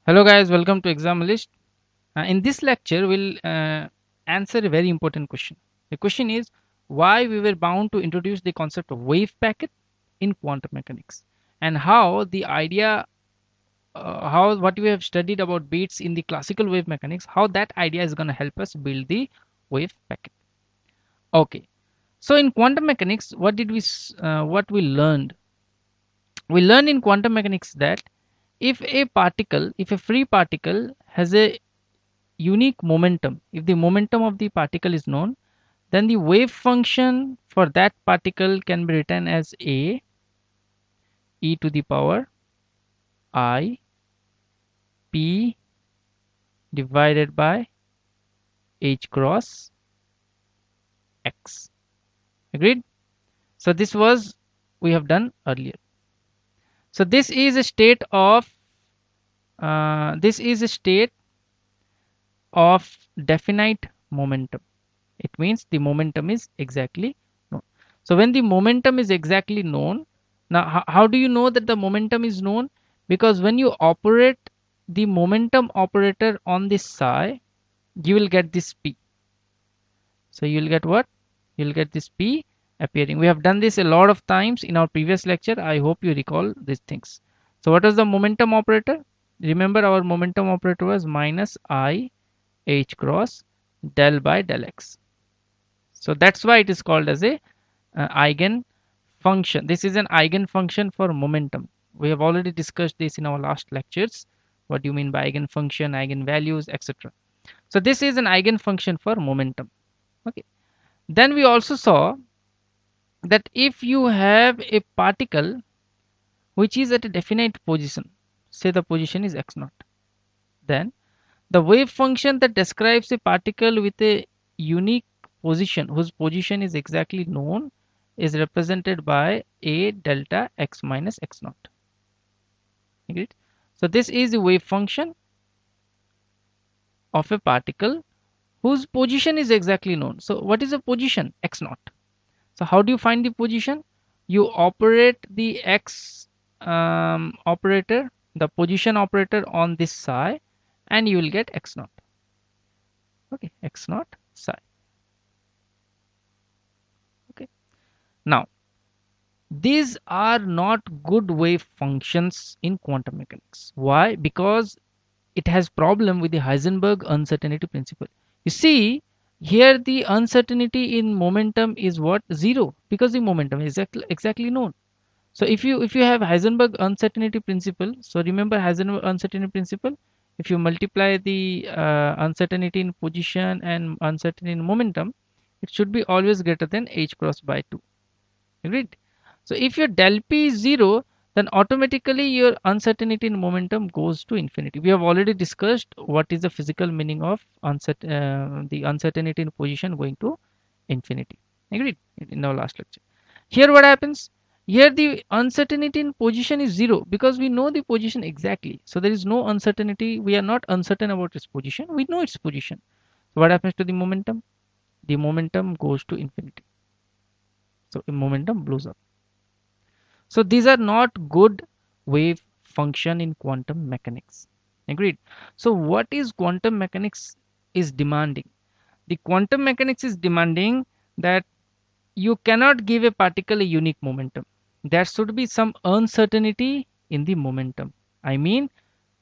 Hello guys, welcome to Exam List. In this lecture, we'll answer a very important question. The question is why we were bound to introduce the concept of wave packet in quantum mechanics, and how the idea, how what we have studied about beats in the classical wave mechanics, how that idea is going to help us build the wave packet. Okay, so in quantum mechanics, what we learned? We learned in quantum mechanics that if a free particle has a unique momentum, if the momentum of the particle is known, then the wave function for that particle can be written as a e to the power I p divided by h cross x. Agreed? So this was we have done earlier. So this is a state of definite momentum. It means the momentum is exactly known. So when the momentum is exactly known, now how do you know that the momentum is known? Because when you operate the momentum operator on this psi, you will get this p. So you will get what? You will get this p appearing. We have done this a lot of times in our previous lecture. I hope you recall these things. So what was the momentum operator? Remember, our momentum operator was minus I h cross del by del x. So that's why it is called as a eigen function. This is an eigen function for momentum. We have already discussed this in our last lectures. What do you mean by eigen function, eigen values, etc. So this is an eigen function for momentum. Okay. Then we also saw that if you have a particle which is at a definite position, say the position is x naught, then the wave function that describes a particle with a unique position whose position is exactly known is represented by a delta x minus x naught. Agreed? So this is the wave function of a particle whose position is exactly known. So what is the position? X naught. So how do you find the position? You operate the x operator, the position operator on this psi, and you will get x naught. Okay, x naught psi. Okay. Now these are not good wave functions in quantum mechanics. Why? Because it has problem with the Heisenberg uncertainty principle. You see, here the uncertainty in momentum is what? Zero, because the momentum is exactly known. So if you have Heisenberg uncertainty principle, so remember Heisenberg uncertainty principle, if you multiply the uncertainty in position and uncertainty in momentum, it should be always greater than h cross by 2. Agreed? So if your del p is 0, then automatically your uncertainty in momentum goes to infinity. We have already discussed what is the physical meaning of the uncertainty in position going to infinity. Agreed? In our last lecture. Here what happens? Here the uncertainty in position is 0 because we know the position exactly. So there is no uncertainty. We are not uncertain about its position. We know its position. So what happens to the momentum? The momentum goes to infinity. So the momentum blows up. So these are not good wave function in quantum mechanics. Agreed? So what is quantum mechanics is demanding? The quantum mechanics is demanding that you cannot give a particle a unique momentum. There should be some uncertainty in the momentum. I mean,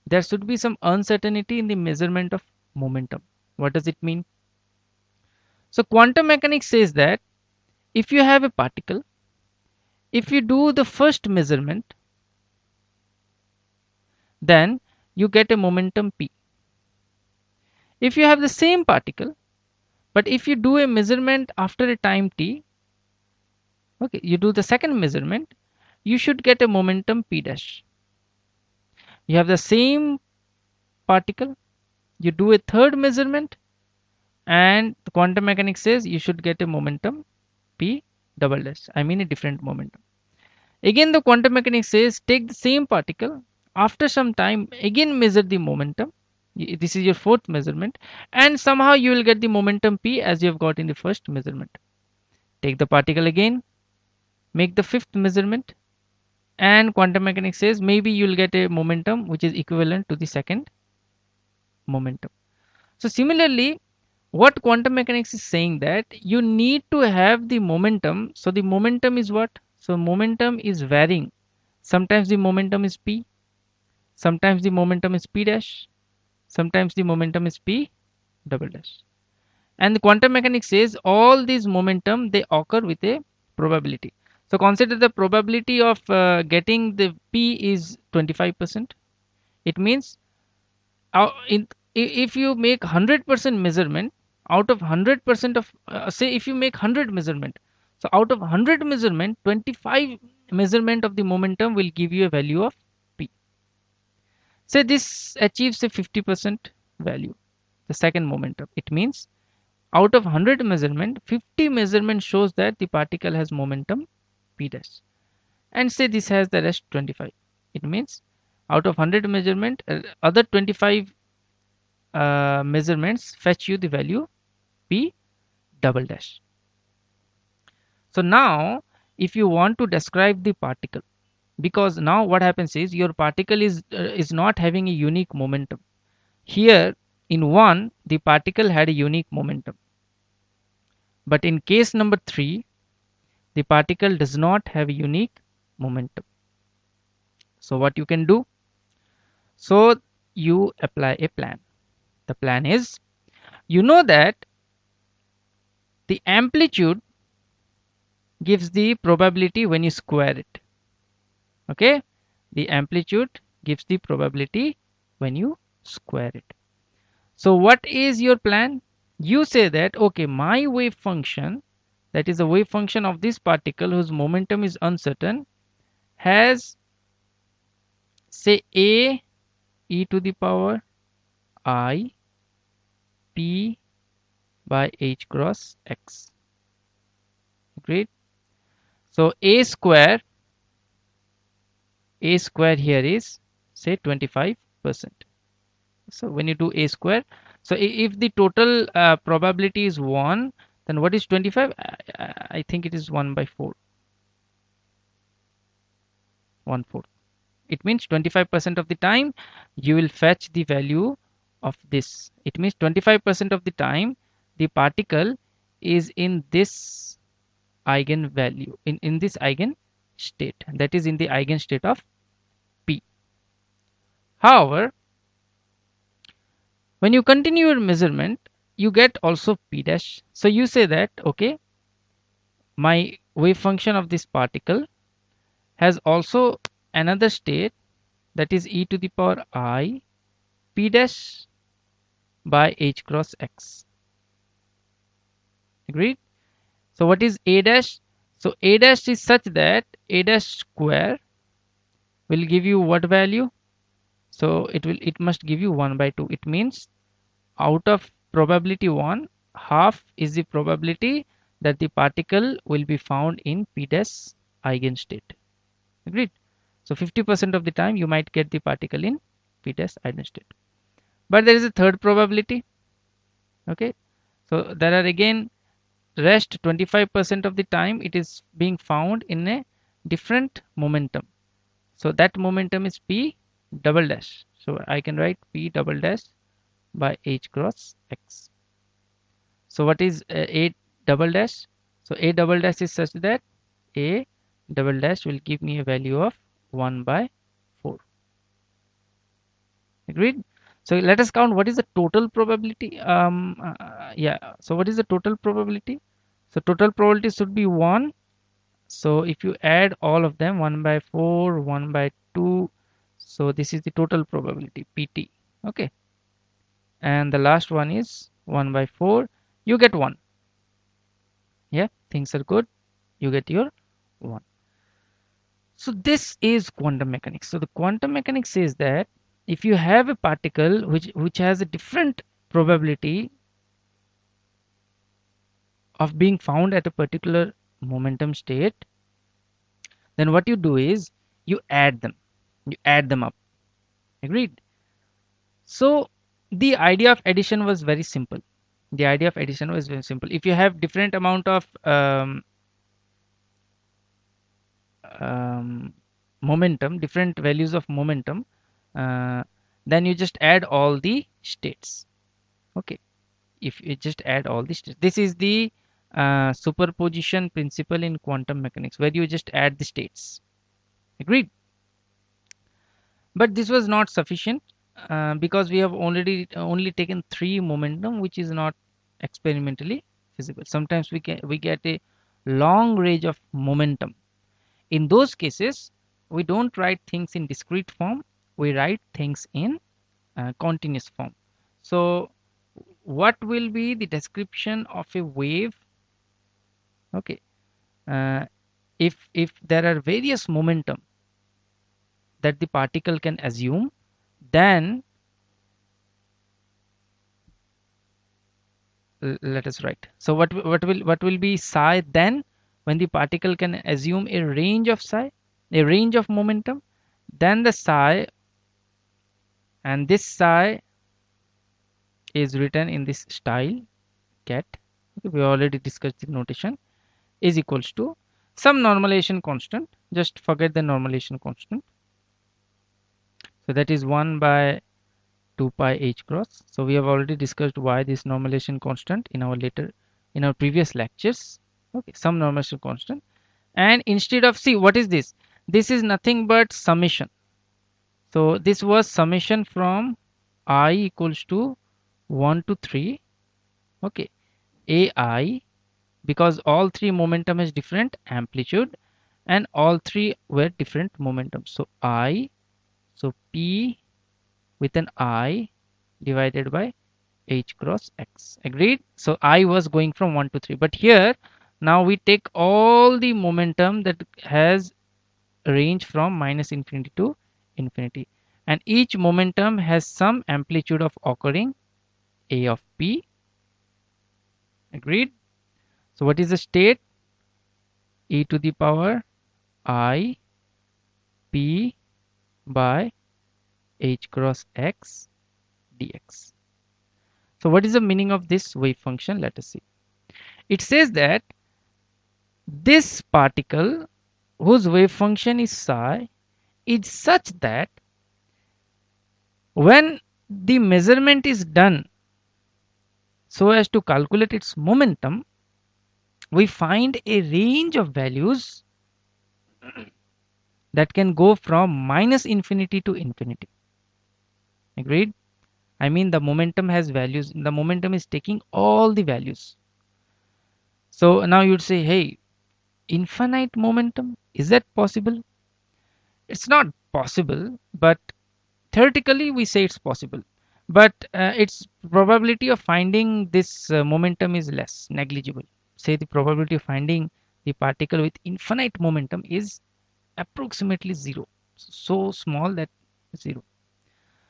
there should be some uncertainty in the measurement of momentum. What does it mean? So quantum mechanics says that if you have a particle, if you do the first measurement, then you get a momentum p. If you have the same particle, but if you do a measurement after a time t, okay, you do the second measurement, you should get a momentum p dash. You have the same particle, you do a third measurement, and the quantum mechanics says you should get a momentum p double dash. I mean a different momentum. Again, the quantum mechanics says take the same particle, after some time, again measure the momentum. This is your fourth measurement, and somehow you will get the momentum p as you have got in the first measurement. Take the particle again, make the fifth measurement, and quantum mechanics says maybe you will get a momentum which is equivalent to the second momentum. So similarly, what quantum mechanics is saying that you need to have the momentum. So the momentum is what? So momentum is varying. Sometimes the momentum is p, sometimes the momentum is p dash, sometimes the momentum is p double dash. And the quantum mechanics says all these momentum, they occur with a probability. So consider the probability of getting the p is 25%. It means if you make 100% measurement, out of 100% of say if you make 100 measurement, so out of 100 measurement, 25 measurement of the momentum will give you a value of p. Say this achieves a 50% value, the second momentum. It means out of 100 measurement, 50 measurement shows that the particle has momentum p dash, and say this has the rest 25. It means out of 100 measurement, other 25 measurements fetch you the value p double dash. So now if you want to describe the particle, because now what happens is your particle is not having a unique momentum. Here in 1 the particle had a unique momentum, but in case number 3 the particle does not have a unique momentum. So what you can do? So you apply a plan. The plan is, you know that the amplitude gives the probability when you square it. Okay, the amplitude gives the probability when you square it. So what is your plan? You say that okay, my wave function, that is the wave function of this particle whose momentum is uncertain, has say a e to the power I p by h cross x. Great. So a square here is say 25%. So when you do a square, so if the total probability is 1, then what is 25? I think it is 1 by 4, 1/4. It means 25% of the time you will fetch the value of this. It means 25% of the time the particle is in this eigen value, in this eigen state, that is in the eigen state of p. However, when you continue your measurement, you get also p dash. So you say that okay, my wave function of this particle has also another state, that is e to the power I p dash by h cross x. Agreed? So what is a dash? So a dash is such that a dash square will give you what value? So it must give you 1 by 2. It means out of probability 1, half is the probability that the particle will be found in p dash eigenstate. Agreed? So 50% of the time you might get the particle in p dash eigenstate. But there is a third probability. Okay, so there are again rest 25% of the time it is being found in a different momentum. So that momentum is p double dash. So I can write p double dash by h cross x. So what is a double dash? So a double dash is such that a double dash will give me a value of 1 by 4. Agreed? So let us count what is the total probability. Yeah, so what is the total probability? So total probability should be 1. So if you add all of them, 1 by 4, 1 by 2, so this is the total probability pt. Okay, and the last one is 1 by 4, you get 1. Yeah, things are good, you get your 1. So this is quantum mechanics. So the quantum mechanics says that if you have a particle which has a different probability of being found at a particular momentum state, then what you do is you add them up. Agreed? So the idea of addition was very simple. The idea of addition was very simple. If you have different amount of momentum, different values of momentum, uh, then you just add all the states. Okay, if you just add all the states, this is the superposition principle in quantum mechanics, where you just add the states. Agreed? But this was not sufficient, because we have already only taken three momentum, which is not experimentally feasible. Sometimes we get a long range of momentum. In those cases, we don't write things in discrete form, we write things in continuous form. So what will be the description of a wave? Okay, uh, if there are various momentum that the particle can assume, then let us write. So what will be psi then, when the particle can assume a range of psi, a range of momentum? Then the psi, and this psi is written in this style cat. Okay, we already discussed the notation, is equals to some normalization constant. Just forget the normalization constant. So that is 1 by 2 pi h cross. So we have already discussed why this normalization constant in our previous lectures. Okay, some normalization constant. And instead of, see, what is this? This is nothing but summation. So this was summation from I equals to 1 to 3. Okay, ai, because all three momentum has different amplitude and all three were different momentum. So I, so P with an I divided by h cross x. Agreed? So I was going from 1 to 3, but here now we take all the momentum that has range from minus infinity to infinity, and each momentum has some amplitude of occurring a of p. Agreed? So what is the state? E to the power I p by h cross x dx. So what is the meaning of this wave function? Let us see. It says that this particle whose wave function is psi is such that when the measurement is done so as to calculate its momentum, we find a range of values that can go from minus infinity to infinity. Agreed? I mean, the momentum has values, the momentum is taking all the values. So now you'd say, hey, infinite momentum, is that possible? It's not possible, but theoretically we say it's possible. But its probability of finding this momentum is less, negligible. Say the probability of finding the particle with infinite momentum is approximately zero, so small that zero.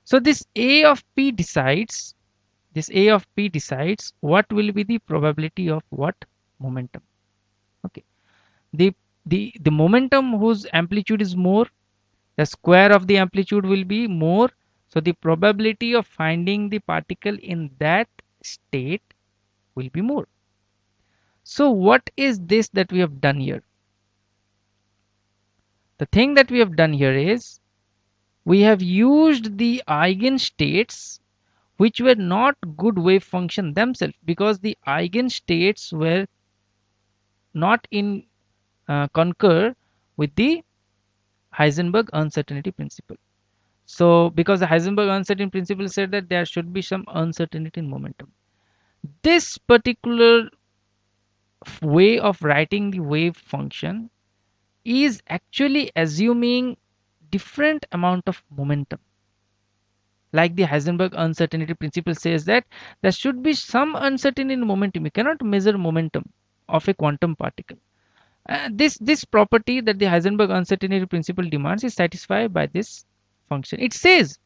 So this a of p decides what will be the probability of what momentum. Okay, the the momentum whose amplitude is more, the square of the amplitude will be more, so the probability of finding the particle in that state will be more. So what is this that we have done here? The thing that we have done here is we have used the eigenstates which were not good wave function themselves, because the eigenstates were not in concur with the Heisenberg uncertainty principle. So because the Heisenberg uncertainty principle said that there should be some uncertainty in momentum, this particular way of writing the wave function is actually assuming different amount of momentum. Like the Heisenberg uncertainty principle says that there should be some uncertainty in momentum. You cannot measure momentum of a quantum particle. This property that the Heisenberg uncertainty principle demands is satisfied by this function. It says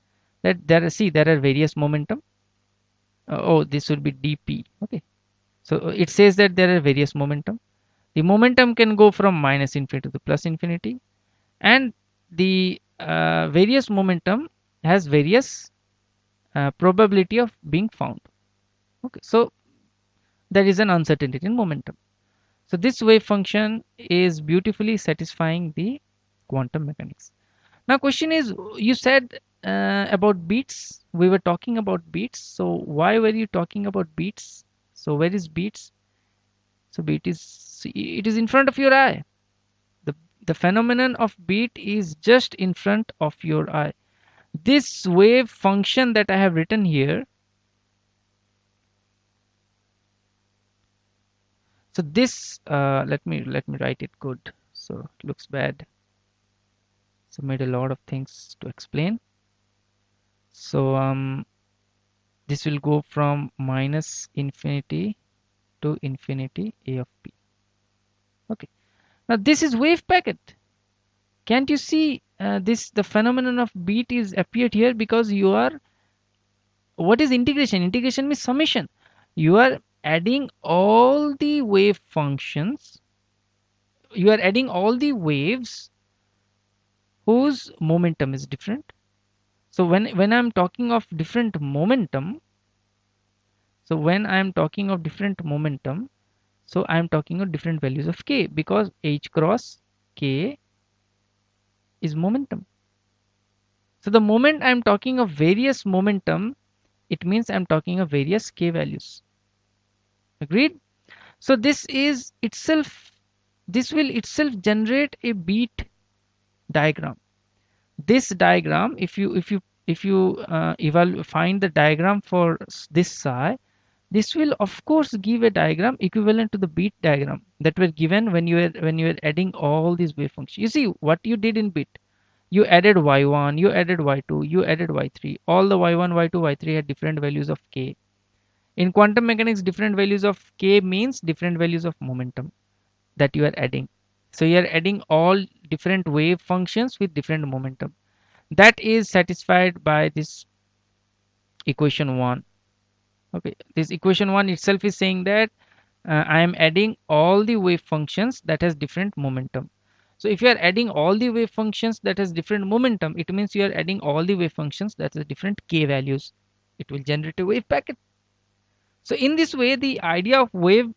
that there are various momentum. Oh, this would be dp. Okay, so it says that there are various momentum. The momentum can go from minus infinity to plus infinity, and the various momentum has various probability of being found. Okay, so there is an uncertainty in momentum. So this wave function is beautifully satisfying the quantum mechanics. Now question is, you said about beats. We were talking about beats. So why were you talking about beats? So where is beats? So beat is, it is in front of your eye. The the phenomenon of beat is just in front of your eye. This wave function that I have written here, so this let me write it good, so it looks bad. So made a lot of things to explain. So this will go from minus infinity to infinity a of p. Okay, now this is wave packet. Can't you see this, the phenomenon of beat is appeared here because you are, what is integration? Integration means summation. You are adding all the wave functions, you are adding all the waves whose momentum is different. So when I'm talking of different momentum, so when I'm talking of different momentum, so I'm talking of different values of k, because h cross k is momentum. So the moment I'm talking of various momentum, it means I'm talking of various k values. Agreed? So this is itself, this will itself generate a beat diagram. This diagram, if you find the diagram for this psi, this will of course give a diagram equivalent to the beat diagram that were given when you were adding all these wave functions. You see what you did in beat. You added y1, you added y2, you added y3. All the y1, y2, y3 had different values of k. In quantum mechanics, different values of k means different values of momentum that you are adding. So you are adding all different wave functions with different momentum. That is satisfied by this equation 1. Okay, this equation 1 itself is saying that I am adding all the wave functions that has different momentum. So if you are adding all the wave functions that has different momentum, it means you are adding all the wave functions that has different k values. It will generate a wave packet. So in this way, the idea of wave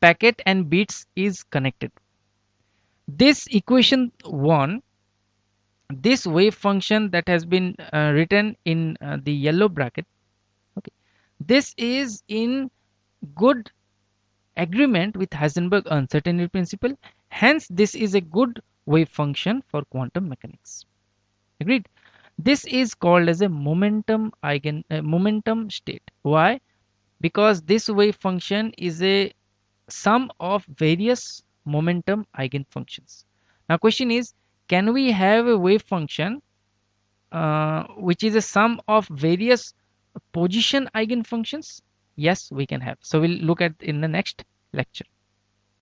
packet and beats is connected. This equation 1, this wave function that has been written in the yellow bracket, okay, this is in good agreement with Heisenberg uncertainty principle. Hence this is a good wave function for quantum mechanics. Agreed? This is called as a momentum state. Why? Because this wave function is a sum of various momentum eigenfunctions. Now question is, can we have a wave function which is a sum of various position eigenfunctions? Yes, we can have. So we'll look at in the next lecture.